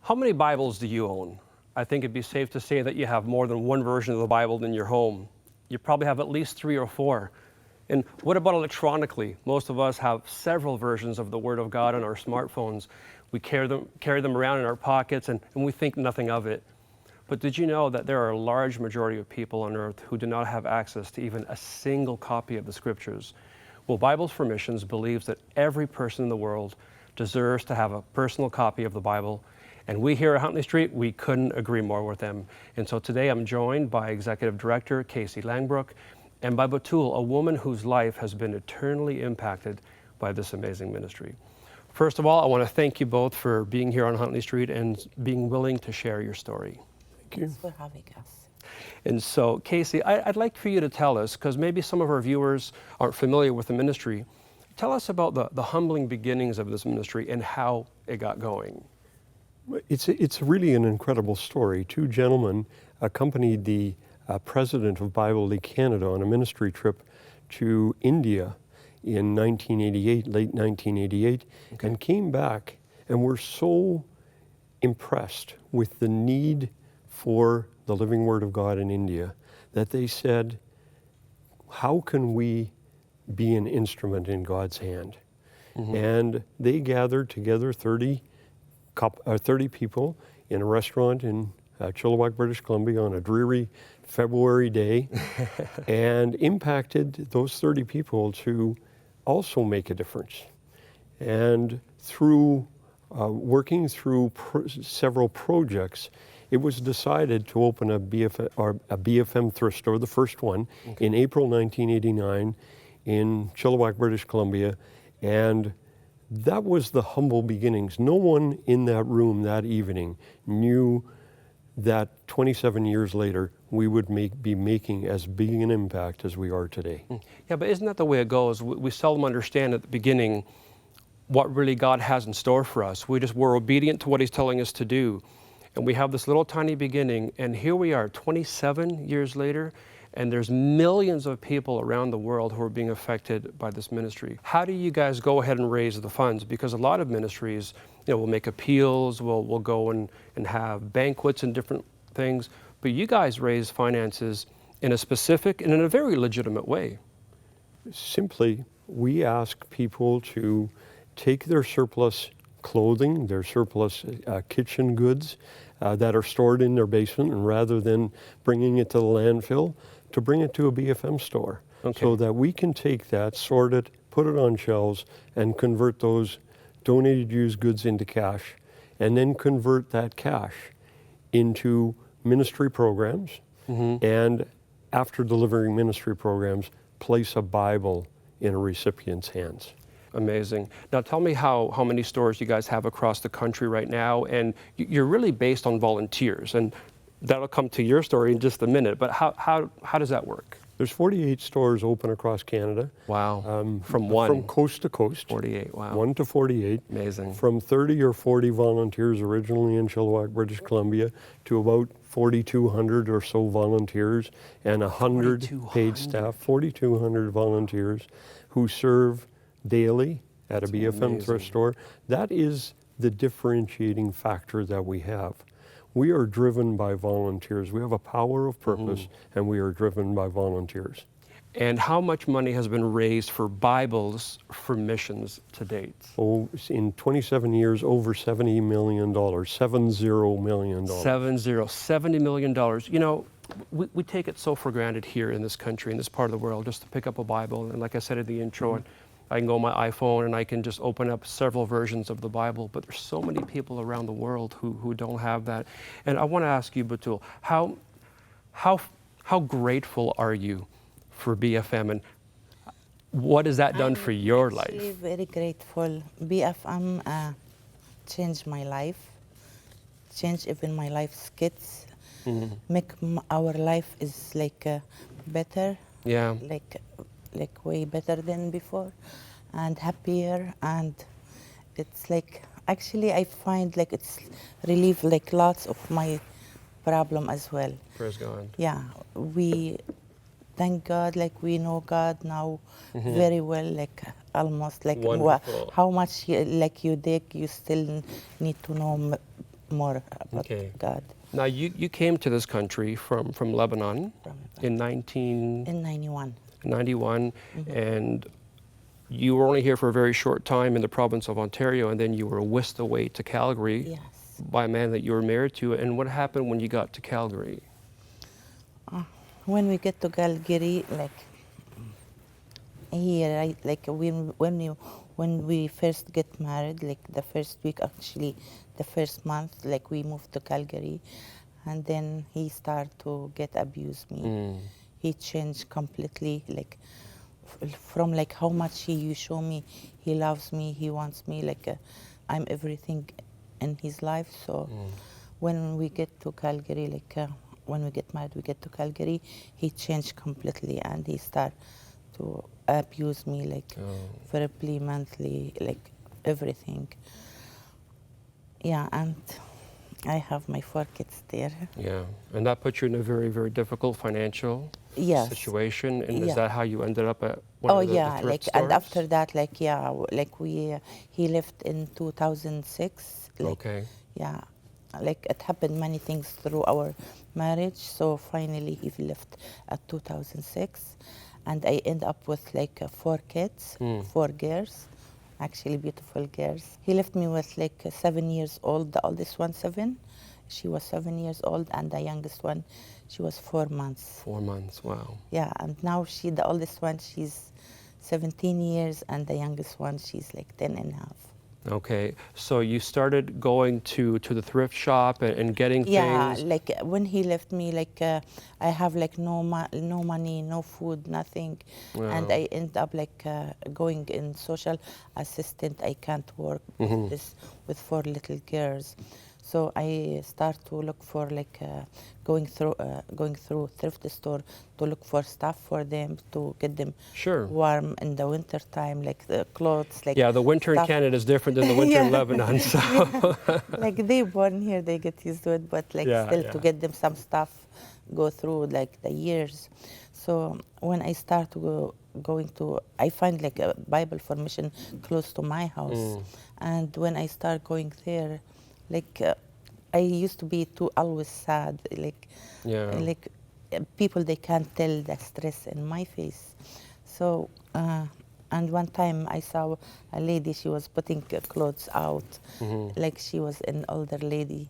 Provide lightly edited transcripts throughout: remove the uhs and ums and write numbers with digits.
How many Bibles do you own? I think it'd be safe to say that you have more than one version of the Bible in your home. You probably have at least 3 or 4. And what about electronically? Most of us have several versions of the Word of God on our smartphones. We carry them around in our pockets and we think nothing of it. But did you know that there are a large majority of people on earth who do not have access to even a single copy of the Scriptures? Well, Bibles for Missions believes that every person in the world deserves to have a personal copy of the Bible. And we here at Huntley Street, we couldn't agree more with them. And so today I'm joined by Executive Director Casey Langbroek and by Batoul, a woman whose life has been eternally impacted by this amazing ministry. First of all, I want to thank you both for being here on Huntley Street and being willing to share your story. Thank you. Thanks for having us. And so, Casey, I'd like for you to tell us, because maybe some of our viewers aren't familiar with the ministry, tell us about the humbling beginnings of this ministry and how it got going. It's really an incredible story. 2 gentlemen accompanied the president of Bible League Canada on a ministry trip to India in 1988, late 1988, Okay. and came back and were so impressed with the need for the living Word of God in India that they said, how can we be an instrument in God's hand? Mm-hmm. And they gathered together 30 people in a restaurant in Chilliwack, British Columbia on a dreary February day and impacted those 30 people to also make a difference. And through working through several projects, it was decided to open a BFM thrift store, the first one, Okay. in April 1989 in Chilliwack, British Columbia. And that was the humble beginnings. No one in that room that evening knew that 27 years later we would be making as big an impact as we are today. Yeah, but isn't that the way it goes? We seldom understand at the beginning what really God has in store for us. We're obedient to what He's telling us to do. And we have this little tiny beginning, and here we are 27 years later, and there's millions of people around the world who are being affected by this ministry. How do you guys go ahead and raise the funds? Because a lot of ministries, will make appeals, we'll go and have banquets and different things, but you guys raise finances in a specific and in a very legitimate way. Simply, we ask people to take their surplus clothing, their surplus kitchen goods that are stored in their basement, and rather than bringing it to the landfill, to bring it to a BFM store. Okay. So that we can take that, sort it, put it on shelves, and convert those donated used goods into cash, and then convert that cash into ministry programs, Mm-hmm. and after delivering ministry programs, place a Bible in a recipient's hands. Amazing. Now tell me how many stores you guys have across the country right now, and you're really based on volunteers, and that'll come to your story in just a minute, but how does that work? There's 48 stores open across Canada. Wow. From From coast to coast. 48, wow. 1 to 48. Amazing. From 30 or 40 volunteers originally in Chilliwack, British Columbia, to about 4,200 or so volunteers and 100 paid staff, 4,200 volunteers who serve daily at a BFM thrift store. That is the differentiating factor that we have. We are driven by volunteers. We have a power of purpose, and we are driven by volunteers. And how much money has been raised for Bibles for missions to date? Oh, in 27 years, over $70 million, $70 million. $70 million. We take it so for granted here in this country, in this part of the world, just to pick up a Bible. And like I said in the intro, I can go on my iPhone and I can just open up several versions of the Bible, but there's so many people around the world who don't have that. And I want to ask you, Batoul, how grateful are you for BFM, and what has that done for your life? I'm actually very grateful. BFM changed my life, changed even my life skills, make our life is like better, Yeah. like way better than before, and happier, and it's like actually I find like it's relieve like lots of my problem as well. Praise God. Yeah, we thank God, like we know God now very well, like almost like Wonderful. how much like you dig, you still need to know more about Okay. God. Now, you came to this country from Lebanon From in 1991, in 91. and you were only here for a very short time in the province of Ontario, and then you were whisked away to Calgary Yes. by a man that you were married to. And what happened when you got to Calgary? When we get to Calgary, like here, like when we first get married, like the first week, actually, the first month, like we moved to Calgary, and then he started to get abuse me. He changed completely, like from like how much he show me he loves me, he wants me, like I'm everything in his life. So when we get to Calgary, like when we get married, we get to Calgary, he changed completely and he started to abuse me, like verbally, monthly, like everything. Yeah, and I have my 4 kids there. Yeah, and that put you in a very, very difficult financial Yes. situation. And is Yeah. that how you ended up at one Oh of the yeah, thrift like stores? and after that, like yeah, like we he left in 2006. Like, Okay. yeah, like it happened many things through our marriage. So finally he left at 2006, and I end up with like 4 kids, 4 girls, actually beautiful girls. He left me with like 7 years old. The oldest one 7, she was 7 years old, and the youngest one, she was 4 months. 4 months, wow. Yeah, and now the oldest one, she's 17 years, and the youngest one, she's like 10 and a half. Okay, so you started going to the thrift shop and getting Yeah, things. like when he left me, like I have like no money, no food, nothing, and Wow. I end up like going in social assistant. I can't work with this with 4 little girls, so I start to look for like going through thrift store to look for stuff for them to get them Sure. warm in the winter time, like the clothes, like Yeah, the winter in stuff. Canada is different than the winter in Yeah. Lebanon. So. Like they born here, they get used to it, but like Yeah, still yeah. to get them some stuff, go through like the years. So when I start to going to, I find like a Bible formation close to my house, and when I start going there, like I used to be too always sad, like Yeah. like people they can't tell the stress in my face. So and one time I saw a lady, she was putting clothes out, like she was an older lady.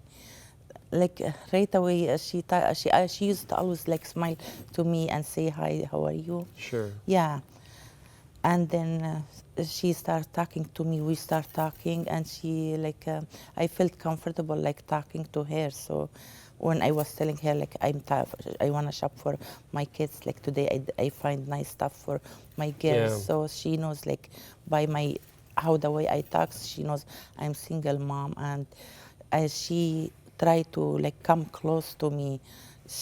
Like right away, she used to always like smile to me and say hi, how are you? Sure. Yeah, and then she started talking to me. We start talking, and she like I felt comfortable like talking to her. So when I was telling her like I want to shop for my kids, like today I find nice stuff for my girls. Yeah. So she knows like by my how the way I talk, she knows I'm single mom, and as she tried to like come close to me,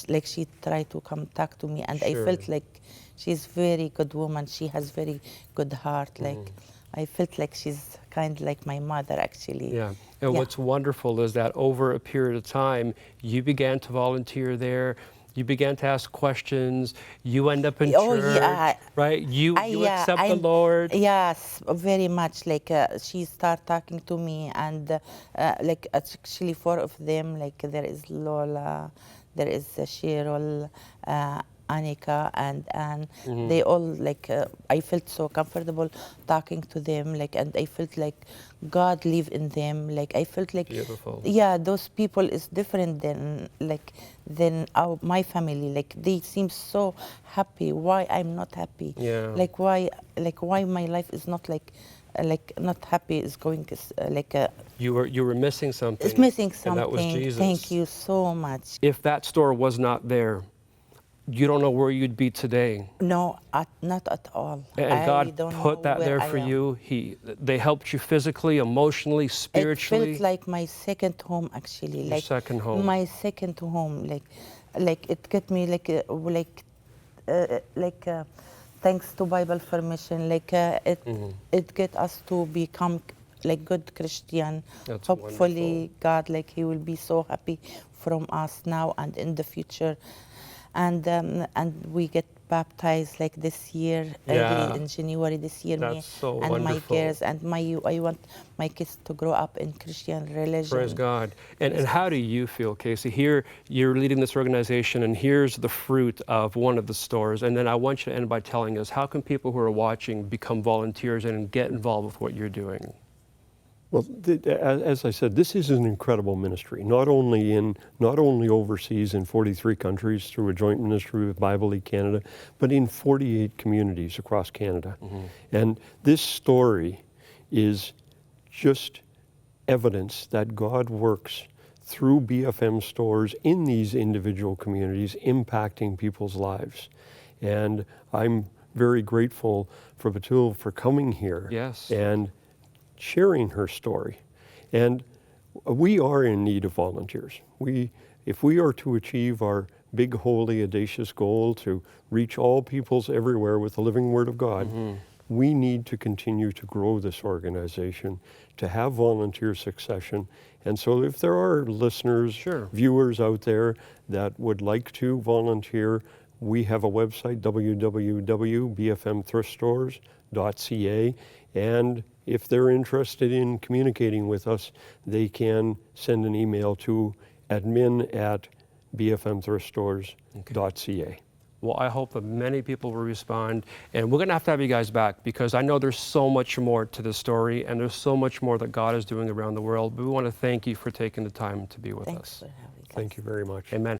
like she tried to come talk to me, and Sure. I felt like she's very good woman. She has very good heart. Like I felt like she's kind of like my mother actually. Yeah. And Yeah. what's wonderful is that over a period of time, you began to volunteer there. You began to ask questions. You end up in Oh, church, yeah. right? You accept the I'm- Lord. Yes, very much. Like she started talking to me, and like actually 4 of them. Like there is Lola, there is Cheryl, Anika, and Anne. They all like I felt so comfortable talking to them. Like, and I felt like God live in them. Like I felt like Beautiful. yeah, those people is different than my family. Like they seem so happy. Why I'm not happy? Yeah. Like why my life is not like not happy is going like You were missing something. it's missing And that was something. Jesus. Thank you so much. If that store was not there, you don't know where you'd be today. No, not at all. And I God don't put know that where there I for am. you. They helped you physically, emotionally, spiritually. It felt like my second home actually. Your Like second home. my second home. Like it got me thanks to Bible formation. Like it get us to become like good Christian. That's Hopefully wonderful. God like He will be so happy from us now and in the future. And we get baptized like this year, Yeah. early in January this year. Me That's so and my wonderful. girls and I want my kids to grow up in Christian religion. Praise God. And Praise how God. do you feel, Casey? Here you're leading this organization, and here's the fruit of one of the stores. And then I want you to end by telling us, how can people who are watching become volunteers and get involved with what you're doing? Well, as I said, this is an incredible ministry. Not only overseas in 43 countries through a joint ministry with Bible League Canada, but in 48 communities across Canada. And this story is just evidence that God works through BFM stores in these individual communities, impacting people's lives. And I'm very grateful for Batoul for coming here. Yes. And sharing her story. And we are in need of volunteers. If we are to achieve our big, holy, audacious goal to reach all peoples everywhere with the living Word of God, we need to continue to grow this organization, to have volunteer succession. And so if there are listeners, Sure. viewers out there that would like to volunteer, we have a website, www.bfmthriftstores.ca, and if they're interested in communicating with us, they can send an email to admin@bfmthriftstores.ca. Well, I hope that many people will respond, and we're going to have you guys back, because I know there's so much more to the story, and there's so much more that God is doing around the world. But we want to thank you for taking the time to be with Thanks us. for having us. Thank you very much. Amen.